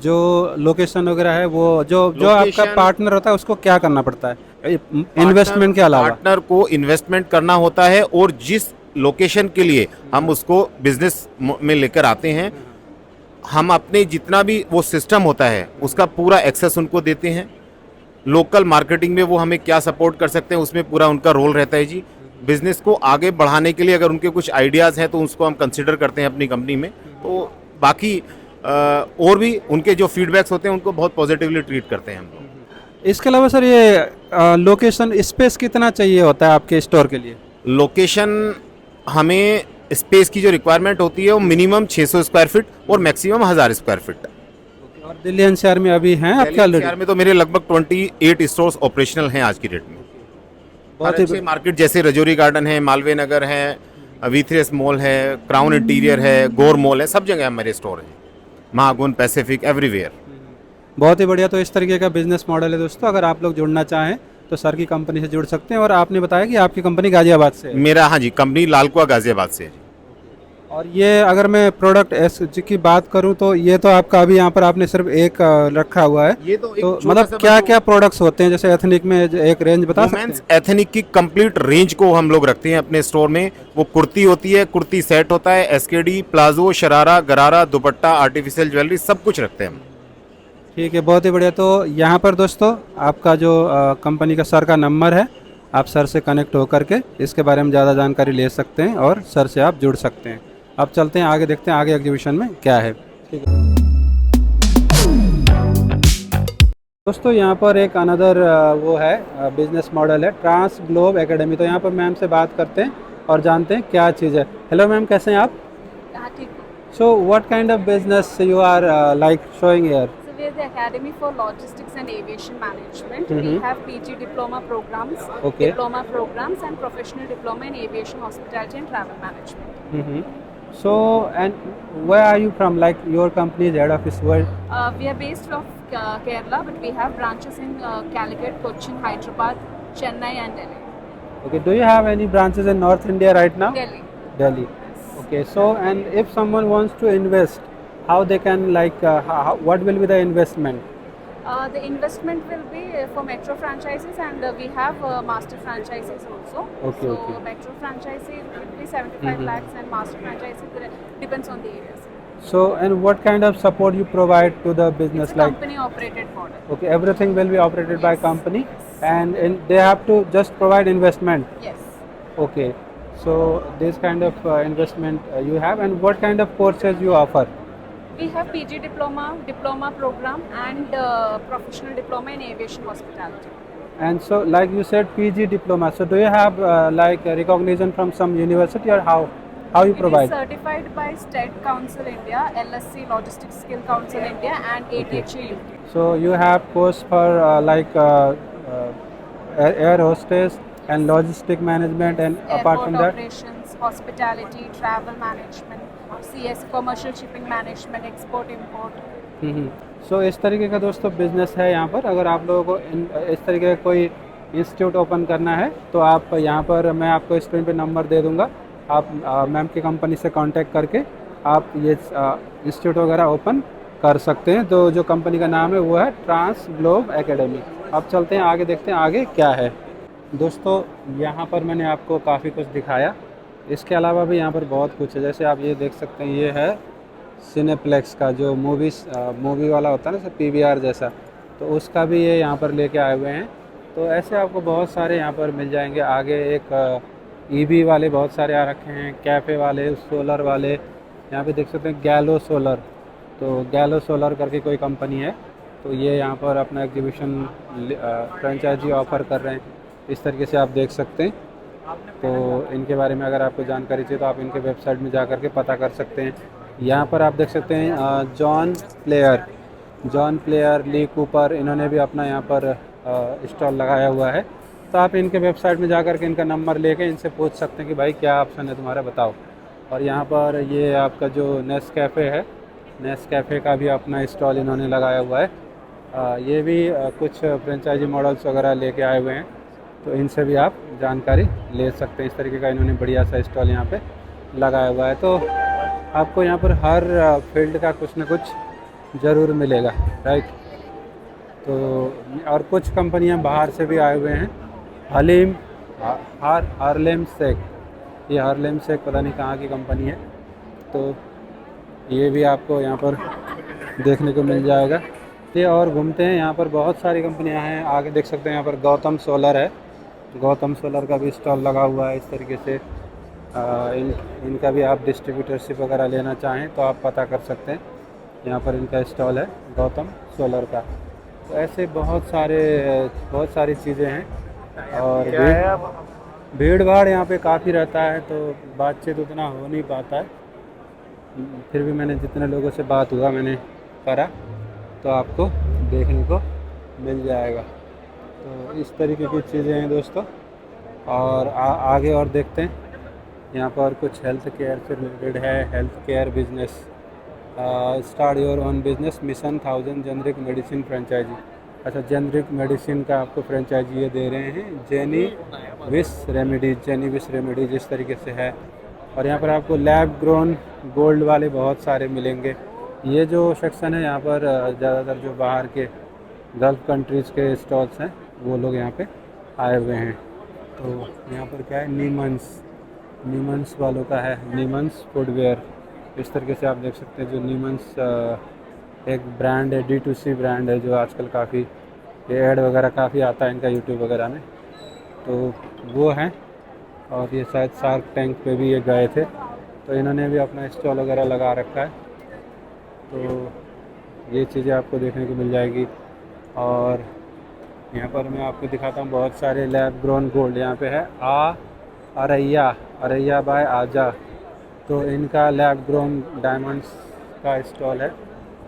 जो लोकेशन वगैरह है, वो जो आपका Location- पार्टनर होता है उसको क्या करना पड़ता है इन्वेस्टमेंट के अलावा? पार्टनर को इन्वेस्टमेंट करना होता है, और जिस लोकेशन के लिए हम उसको बिजनेस में लेकर आते हैं, हम अपने जितना भी वो सिस्टम होता है उसका पूरा एक्सेस उनको देते हैं। लोकल मार्केटिंग में वो हमें क्या सपोर्ट कर सकते हैं, उसमें पूरा उनका रोल रहता है जी। बिजनेस को आगे बढ़ाने के लिए अगर उनके कुछ आइडियाज़ हैं तो उसको हम कंसिडर करते हैं अपनी कंपनी में। तो बाकी और भी उनके जो फीडबैक्स होते हैं उनको बहुत पॉजिटिवली ट्रीट करते हैं हम लोग। इसके अलावा सर ये लोकेशन स्पेस कितना चाहिए होता है आपके स्टोर के लिए? लोकेशन हमें स्पेस की जो रिक्वायरमेंट होती है वो मिनिमम 600 स्क्वायर फीट और मैक्सिमम 1000 स्क्वायर फीट। और दिल्ली एनसीआर में अभी हैं आपके ऑलरेडी? शहर में तो मेरे लगभग 28 स्टोर्स ऑपरेशनल हैं आज की डेट में। बहुत अच्छे मार्केट जैसे रजौरी गार्डन है, मालवीय नगर है, V3S मॉल है, क्राउन इंटीरियर है, गौर मॉल है, सब जगह हमारे स्टोर हैं। Mahagun, Pacific, everywhere. बहुत ही बढ़िया। तो इस तरीके का बिजनेस मॉडल है दोस्तों। अगर आप लोग जुड़ना चाहें तो सर की कंपनी से जुड़ सकते हैं। और आपने बताया कि आपकी कंपनी गाजियाबाद से है। मेरा, हाँ जी, कंपनी लालकुआ गाजियाबाद से है जी। और ये अगर मैं प्रोडक्ट एसजी की बात करूं तो ये तो आपका अभी यहाँ पर आपने सिर्फ एक रखा हुआ है। ये तो एक तो छोटा मतलब सा क्या क्या प्रोडक्ट्स होते हैं, जैसे एथनिक में एक रेंज बता सकते वुमेन्स हैं? एथनिक की कंप्लीट रेंज को हम लोग रखते हैं अपने स्टोर में। वो कुर्ती होती है, कुर्ती सेट होता है, एसकेडी, प्लाजो, शरारा, गरारा, दुपट्टा, आर्टिफिशियल ज्वेलरी, सब कुछ रखते हैं हम। ठीक है, बहुत ही बढ़िया। तो यहाँ पर दोस्तों आपका जो कंपनी का सर का नंबर है, आप सर से कनेक्ट होकर के इसके बारे में ज़्यादा जानकारी ले सकते हैं और सर से आप जुड़ सकते हैं। अब चलते हैं आगे, देखते हैं आगे एग्जीबिशन में क्या है। ठीक है दोस्तों, यहाँ पर एक अनदर वो है बिजनेस मॉडल है, ट्रांस ग्लोब एकेडमी। तो यहाँ पर मैम से बात करते हैं और जानते हैं क्या चीज़ है। हेलो मैम, कैसे हैं आप? ठीक। So what kind of business you are like showing here? So we are the Academy for Logistics and Aviation Management. We Mhm. have PG diploma programs, Okay. diploma programs, and professional diploma in aviation, hospitality, and travel management. So, and where are you from? Like your company's head office, where? We are based off Kerala, but we have branches in Calicut, Cochin, Hyderabad, Chennai, and Delhi. Okay, do you have any branches in North India right now? Delhi. Delhi. Okay, so and if someone wants to invest, how they can like, what will be the investment? The investment will be for metro franchises, and we have master franchises also. Okay, so okay. metro franchisee will be 75 lakhs, and master franchisee depends on the areas. So, and what kind of support you provide to the business? It's a Like, company operated model. okay, everything will be operated by Yes. company, and they have to just provide investment. Yes. Okay, so this kind of investment you have, and what kind of courses you offer? We have PG diploma, diploma program, and professional diploma in aviation hospitality. And so, like you said, PG diploma. So, do you have like a recognition from some university, or how you It provide? is certified by STED Council India, LSC Logistics Skill Council India, and ADHA UK. So you have course for like air hostess and logistic management, and apart Airport from that, operations, hospitality, travel management, CS commercial shipping management, export import. सो इस तरीके का दोस्तों business है यहाँ पर। अगर आप लोगों को इस तरीके का कोई इंस्टीट्यूट ओपन करना है तो आप यहाँ पर, मैं आपको स्क्रीन पे नंबर दे दूँगा, आप मैम की कंपनी से कांटेक्ट करके आप ये इंस्टीट्यूट वगैरह ओपन कर सकते हैं। तो जो कंपनी का नाम है वो है ट्रांस ग्लोब एकेडमी। अब चलते हैं आगे, देखते हैं आगे क्या है। दोस्तों यहाँ पर मैंने आपको काफ़ी कुछ दिखाया, इसके अलावा भी यहाँ पर बहुत कुछ है। जैसे आप ये देख सकते हैं, ये है सिनेप्लेक्स का जो मूवी वाला होता है ना, जैसे PVR जैसा, तो उसका भी ये यहाँ पर लेके आए हुए हैं। तो ऐसे आपको बहुत सारे यहाँ पर मिल जाएंगे। आगे एक EV वाले बहुत सारे आ रखे हैं, कैफ़े वाले, सोलर वाले, यहाँ पे देख सकते हैं गैलो सोलर। तो गैलो सोलर करके कोई कंपनी है, तो ये यहाँ पर अपना एग्जीबिशन फ्रेंचाइजी ऑफ़र कर रहे हैं। इस तरीके से आप देख सकते हैं। तो इनके बारे में अगर आपको जानकारी चाहिए तो आप इनके वेबसाइट में जा कर के पता कर सकते हैं। यहाँ पर आप देख सकते हैं जॉन प्लेयर, ली कूपर, इन्होंने भी अपना यहाँ पर स्टॉल लगाया हुआ है। तो आप इनके वेबसाइट में जा कर के इनका नंबर लेके इनसे पूछ सकते हैं कि भाई क्या ऑप्शन है तुम्हारा, बताओ। और यहाँ पर ये आपका जो नेस्कैफ़े है, नेस्कैफ़े का भी अपना स्टॉल इन्होंने लगाया हुआ है। ये भी कुछ फ्रेंचाइजी मॉडल्स वगैरह लेके आए हुए हैं, तो इनसे भी आप जानकारी ले सकते हैं। इस तरीके का इन्होंने बढ़िया सा स्टॉल यहाँ पे लगाया हुआ है। तो आपको यहाँ पर हर फील्ड का कुछ ना कुछ ज़रूर मिलेगा, राइट। तो और कुछ कंपनियाँ बाहर से भी आए हुए हैं। हार्लेम शेक, ये हार्लेम शेक पता नहीं कहाँ की कंपनी है, तो ये भी आपको यहाँ पर देखने को मिल जाएगा। ये और घूमते हैं, यहाँ पर बहुत सारी कंपनियाँ हैं। आगे देख सकते हैं यहाँ पर गौतम सोलर है, गौतम सोलर का भी स्टॉल लगा हुआ है। इस तरीके से इनका भी आप डिस्ट्रीब्यूटरशिप वगैरह लेना चाहें तो आप पता कर सकते हैं। यहाँ पर इनका स्टॉल है गौतम सोलर का। तो ऐसे बहुत सारी चीज़ें हैं। और भीड़ भाड़ यहाँ पे काफ़ी रहता है, तो बातचीत उतना हो नहीं पाता है। फिर भी मैंने जितने लोगों से बात हुआ मैंने करा, तो आपको देखने को मिल जाएगा। तो इस तरीके की चीज़ें हैं दोस्तों। और आगे और देखते हैं। यहाँ पर कुछ हेल्थ केयर से रिलेटेड है, health care business, start your own business mission 1000 generic medicine franchisee. अच्छा, जेनरिक मेडिसिन का आपको फ्रेंचाइजी ये दे रहे हैं, जेनी विश रेमेडीज इस तरीके से है। और यहाँ पर आपको लैब ग्रोन गोल्ड वाले बहुत सारे मिलेंगे। ये जो सेक्शन है यहाँ पर ज़्यादातर जो बाहर के गल्फ़ कंट्रीज़ के स्टॉल्स हैं वो लोग यहाँ पे आए हुए हैं। तो यहाँ पर क्या है, नीमंस वालों का है, नीमंस फुटवेयर। इस तरीके से आप देख सकते हैं। जो नीमंस एक ब्रांड है, D2C ब्रांड है, जो आजकल काफ़ी ये ऐड वगैरह काफ़ी आता है इनका यूट्यूब वगैरह में, तो वो हैं। और ये शायद शार्क टैंक पे भी ये गए थे, तो इन्होंने भी अपना स्टॉल वगैरह लगा रखा है। तो ये चीज़ें आपको देखने को मिल जाएगी। और यहाँ पर मैं आपको दिखाता हूँ बहुत सारे लैब ग्रोन गोल्ड यहाँ पे है। अरैया बाय आजा, तो इनका लैब ग्रोन डायमंड्स का स्टॉल है,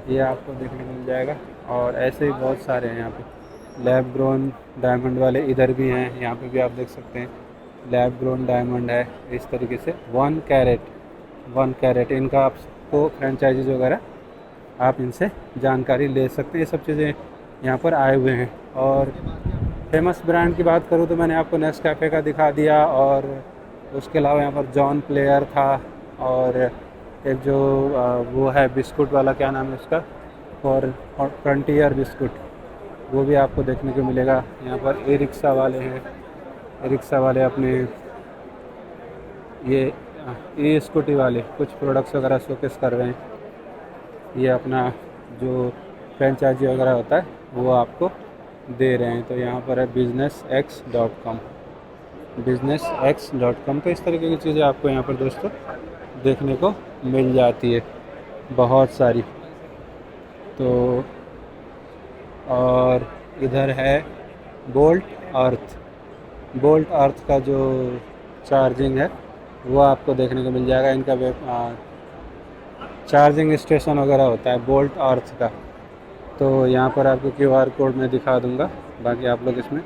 ये आपको देखने को मिल जाएगा। और ऐसे ही बहुत सारे हैं यहाँ पे लैब ग्रोन डायमंड वाले, इधर भी हैं, यहाँ पे भी आप देख सकते हैं लैब ग्रोन डायमंड है। इस तरीके से 1 कैरेट इनका आपको फ्रेंचाइजीज वगैरह आप इनसे जानकारी ले सकते हैं। ये सब चीज़ें यहाँ पर आए हुए हैं। और फेमस ब्रांड की बात करूँ तो मैंने आपको नेस्कैफ़े का दिखा दिया, और उसके अलावा यहाँ पर जॉन प्लेयर था, और एक जो वो है बिस्कुट वाला, क्या नाम है उसका, और फ्रंटियर बिस्कुट, वो भी आपको देखने को मिलेगा। यहाँ पर ई-रिक्शा वाले हैं, रिक्शा वाले अपने ये ई-स्कूटी वाले कुछ प्रोडक्ट्स वगैरह शोकेस कर रहे हैं। ये अपना जो फ्रेंचाइजी वगैरह होता है वो आपको दे रहे हैं। तो यहाँ पर है businessx.com। तो इस तरीके की चीज़ें आपको यहाँ पर दोस्तों देखने को मिल जाती है बहुत सारी। तो और इधर है बोल्ट अर्थ का जो चार्जिंग है वो आपको देखने को मिल जाएगा। इनका चार्जिंग स्टेशन वगैरह होता है बोल्ट अर्थ का। तो यहाँ पर आपको QR कोड में दिखा दूँगा, बाकी आप लोग इसमें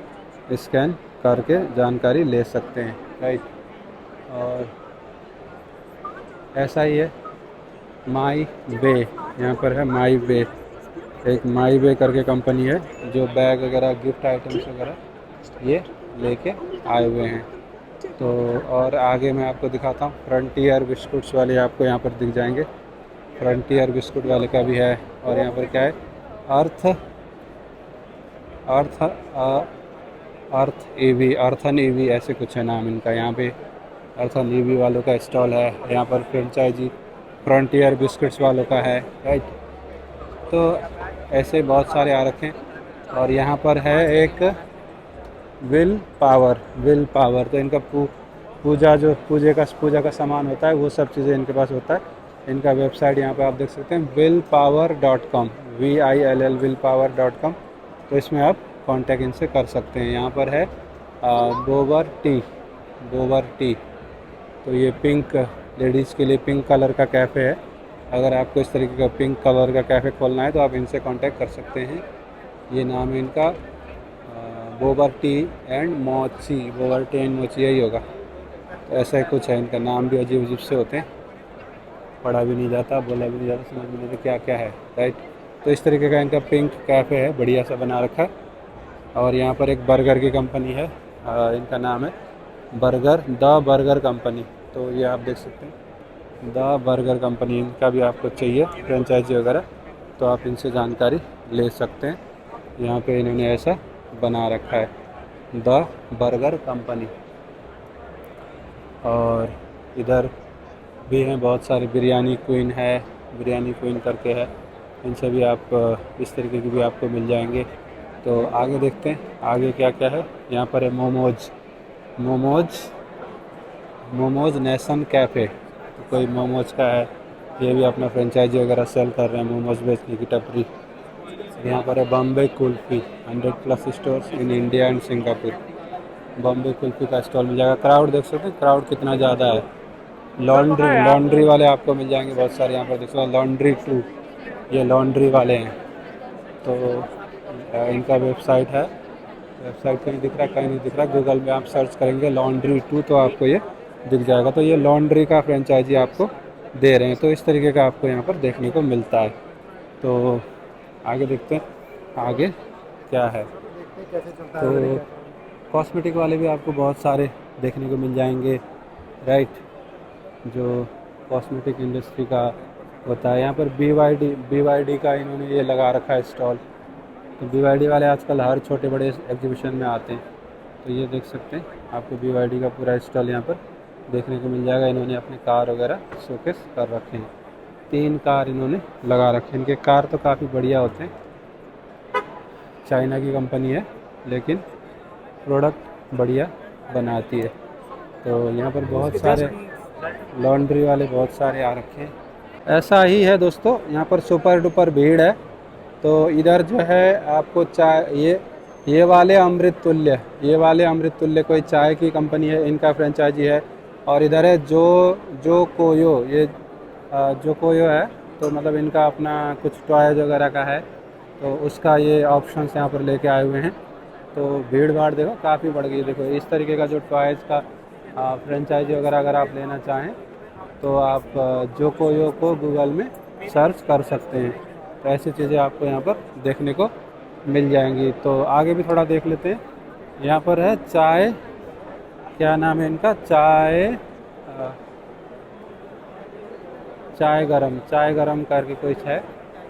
स्कैन करके जानकारी ले सकते हैं, राइट। और ऐसा ही है, माई वे, यहाँ पर है माई वे, एक माई वे करके कंपनी है जो बैग वगैरह गिफ्ट आइटम्स वगैरह ये लेके आए हुए हैं। तो और आगे मैं आपको दिखाता हूँ, फ्रंटियर बिस्कुट्स वाले आपको यहाँ पर दिख जाएंगे। फ्रंटियर बिस्कुट वाले का भी है। और यहाँ पर क्या है, अर्थ अर्थ अर्थ ईवी, अर्थन ईवी ऐसे कुछ है नाम इनका। यहाँ पे अर्थन ईवी वालों का स्टॉल है। यहाँ पर फ्रेंचाइजी फ्रंटियर बिस्किट्स वालों का है, राइट। तो ऐसे बहुत सारे आ रखे हैं। और यहाँ पर है एक विल पावर, तो इनका पूजा का सामान होता है, वो सब चीज़ें इनके पास होता है। इनका वेबसाइट यहाँ पे आप देख सकते हैं, willpower.com, VILL willpower.com। तो इसमें आप कांटेक्ट इनसे कर सकते हैं। यहाँ पर है बोबर टी, तो ये पिंक, लेडीज़ के लिए पिंक कलर का कैफ़े है। अगर आपको इस तरीके का पिंक कलर का कैफ़े खोलना है तो आप इनसे कांटेक्ट कर सकते हैं। ये नाम है इनका बोबर टी एंड मोची, यही होगा। तो ऐसा ही कुछ है, इनका नाम भी अजीब से होते हैं, पढ़ा भी नहीं जाता, बोला भी नहीं जाता, समझ में नहीं आता क्या क्या है, राइट। तो इस तरीके का इनका पिंक कैफ़े है, बढ़िया सा बना रखा है। और यहाँ पर एक बर्गर की कंपनी है, इनका नाम है द बर्गर कंपनी। तो ये आप देख सकते हैं, द बर्गर कंपनी, इनका भी आपको चाहिए फ्रेंचाइजी वगैरह तो आप इनसे जानकारी ले सकते हैं। यहाँ पे इन्होंने ऐसा बना रखा है, द बर्गर कंपनी। और इधर भी हैं बहुत सारे, बिरयानी क्वीन करके है, इनसे भी आप इस तरीके की भी आपको मिल जाएंगे। तो आगे देखते हैं आगे क्या क्या है। यहाँ पर है मोमोज नेशन कैफ़े, तो कोई मोमोज का है, ये भी अपना फ्रेंचाइजी वगैरह सेल कर रहे हैं, मोमोज बेचने की टपरी। यहाँ पर है Bombay kulfi, 100+ stores in India and Singapore. Bombay kulfi का स्टॉल मिल जाएगा। क्राउड देख सकते हैं, क्राउड कितना ज़्यादा है। लॉन्ड्री वाले आपको मिल जाएंगे बहुत सारे। यहाँ पर देख सकते हैं लॉन्ड्री 2, ये लॉन्ड्री वाले हैं। तो इनका वेबसाइट है, वेबसाइट कहीं दिख रहा है, गूगल में आप सर्च करेंगे लॉन्ड्री 2 तो आपको ये दिख जाएगा। तो ये लॉन्ड्री का फ्रेंचाइजी आपको दे रहे हैं। तो इस तरीके का आपको यहाँ पर देखने को मिलता है। तो आगे देखते हैं आगे क्या है। तो कॉस्मेटिक वाले भी आपको बहुत सारे देखने को मिल जाएंगे, राइट, जो कॉस्मेटिक इंडस्ट्री का होता है। यहाँ पर BYD का इन्होंने ये लगा रखा है स्टॉल। तो BYD वाले आजकल हर छोटे बड़े एग्जीबिशन में आते हैं। तो ये देख सकते हैं, आपको BYD का पूरा स्टॉल यहाँ पर देखने को मिल जाएगा। इन्होंने अपने कार वगैरह शोकेस कर रखे हैं, 3 कार इन्होंने लगा रखे हैं। इनके कार तो काफ़ी बढ़िया होते हैं, चाइना की कंपनी है लेकिन प्रोडक्ट बढ़िया बनाती है। तो यहाँ पर बहुत सारे लॉन्ड्री वाले बहुत सारे आ रखे हैं। ऐसा ही है दोस्तों, यहाँ पर सुपर डुपर भीड़ है। तो इधर जो है आपको चाय, ये वाले अमृत तुल्य कोई चाय की कंपनी है, इनका फ्रेंचाइजी है। और इधर है जो कोयो, ये जो कोयो है, तो मतलब इनका अपना कुछ टॉयज वगैरह का है, तो उसका ये ऑप्शंस यहाँ पर लेके आए हुए हैं। तो भीड़ भाड़ देखो काफ़ी बढ़ गई। देखो इस तरीके का जो टॉयज़ का फ्रेंचाइजी वगैरह अगर आप लेना चाहें तो आप जो कोयो को गूगल में सर्च कर सकते हैं। तो ऐसी चीज़ें आपको यहाँ पर देखने को मिल जाएंगी। तो आगे भी थोड़ा देख लेते हैं। यहाँ पर है चाय, क्या नाम है इनका, चाय गरम करके कुछ है।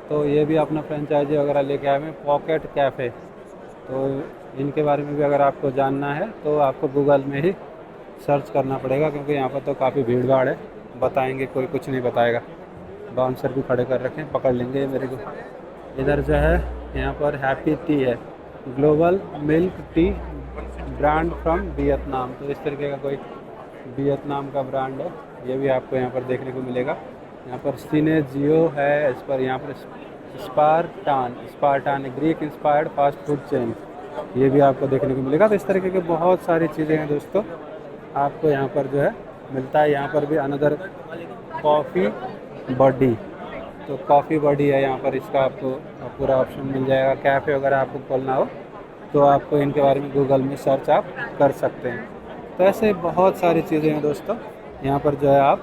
तो ये भी अपना फ्रेंचाइजी वगैरह लेके आए हैं, पॉकेट कैफ़े। तो इनके बारे में भी अगर आपको जानना है तो आपको गूगल में ही सर्च करना पड़ेगा, क्योंकि यहाँ पर तो काफ़ी भीड़ भाड़ है, बताएंगे कोई कुछ नहीं बताएगा। बाउंसर भी खड़े कर रखे हैं, पकड़ लेंगे मेरे को। इधर जो है यहाँ पर हैप्पी टी है, global milk tea brand from Vietnam. तो इस तरीके का कोई वियतनाम का ब्रांड है, ये भी आपको यहाँ पर देखने को मिलेगा। यहाँ पर सिनेजियो है, इस पर यहाँ पर Spartan Greek inspired fast food chain, ये भी आपको देखने को मिलेगा। तो इस तरीके की बहुत सारी चीज़ें हैं दोस्तों, आपको यहाँ पर जो है मिलता है। यहाँ पर भी अनदर कॉफ़ी बॉडी, तो कॉफ़ी बॉडी है यहाँ पर, इसका आपको पूरा ऑप्शन मिल जाएगा। कैफ़े वगैरह आपको खोलना हो तो आपको इनके बारे में गूगल में सर्च आप कर सकते हैं। तो ऐसे बहुत सारी चीज़ें हैं दोस्तों, यहाँ पर जो है आप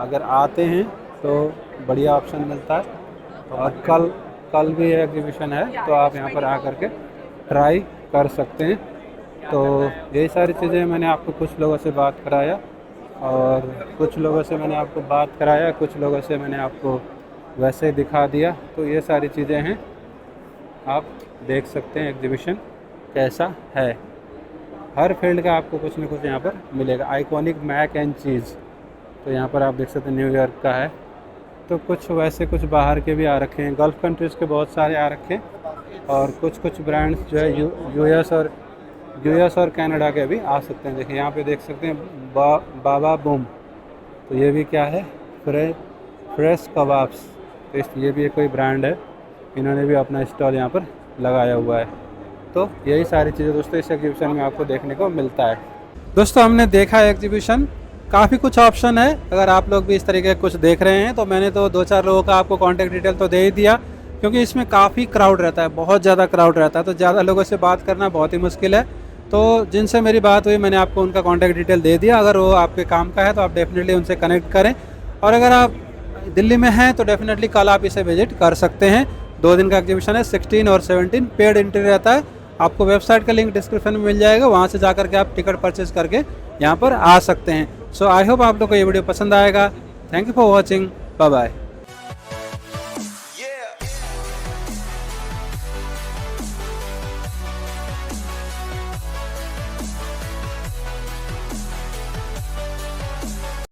अगर आते हैं तो बढ़िया ऑप्शन मिलता है। और कल भी एग्जीबिशन है, तो आप यहाँ पर आकर के ट्राई कर सकते हैं। तो यही सारी चीज़ें मैंने आपको कुछ लोगों से बात कराया, और कुछ लोगों से मैंने आपको बात कराया, कुछ लोगों से मैंने आपको वैसे दिखा दिया। तो ये सारी चीज़ें हैं, आप देख सकते हैं एग्जीबिशन कैसा है। हर फील्ड का आपको कुछ न कुछ यहाँ पर मिलेगा। आइकॉनिक मैक एंड चीज़, तो यहाँ पर आप देख सकते हैं न्यूयॉर्क का है। तो कुछ वैसे कुछ बाहर के भी आ रखे हैं, गल्फ़ कंट्रीज़ के बहुत सारे आ रखे हैं, और कुछ ब्रांड्स जो है यूएस और कनाडा के भी आ सकते हैं। देखिए यहाँ पे देख सकते हैं बाबा बूम, तो ये भी क्या है, फ्रेश कबाब्स। तो ये भी कोई ब्रांड है, इन्होंने भी अपना स्टॉल यहाँ पर लगाया हुआ है। तो यही सारी चीज़ें दोस्तों इस एग्जीबिशन में आपको देखने को मिलता है। दोस्तों हमने देखा है एग्जीबिशन, काफ़ी कुछ ऑप्शन है। अगर आप लोग भी इस तरीके कुछ देख रहे हैं, तो मैंने तो 2-4 लोगों का आपको कॉन्टैक्ट डिटेल तो दे ही दिया, क्योंकि इसमें काफ़ी क्राउड रहता है, बहुत ज़्यादा क्राउड रहता है, तो ज़्यादा लोगों से बात करना बहुत ही मुश्किल है। तो जिनसे मेरी बात हुई मैंने आपको उनका कॉन्टैक्ट डिटेल दे दिया। अगर वो आपके काम का है तो आप डेफिनेटली उनसे कनेक्ट करें, और अगर आप दिल्ली में हैं तो डेफिनेटली कल आप इसे विजिट कर सकते हैं। 2 दिन का एग्जीबिशन है, 16 और 17 पेड एंट्री रहता है। आपको वेबसाइट का लिंक डिस्क्रिप्शन में मिल जाएगा, वहाँ से जा करके आप टिकट परचेज करके यहाँ पर आ सकते हैं। सो आई होप आप लोग को ये वीडियो पसंद आएगा। Thank you for watching, bye bye.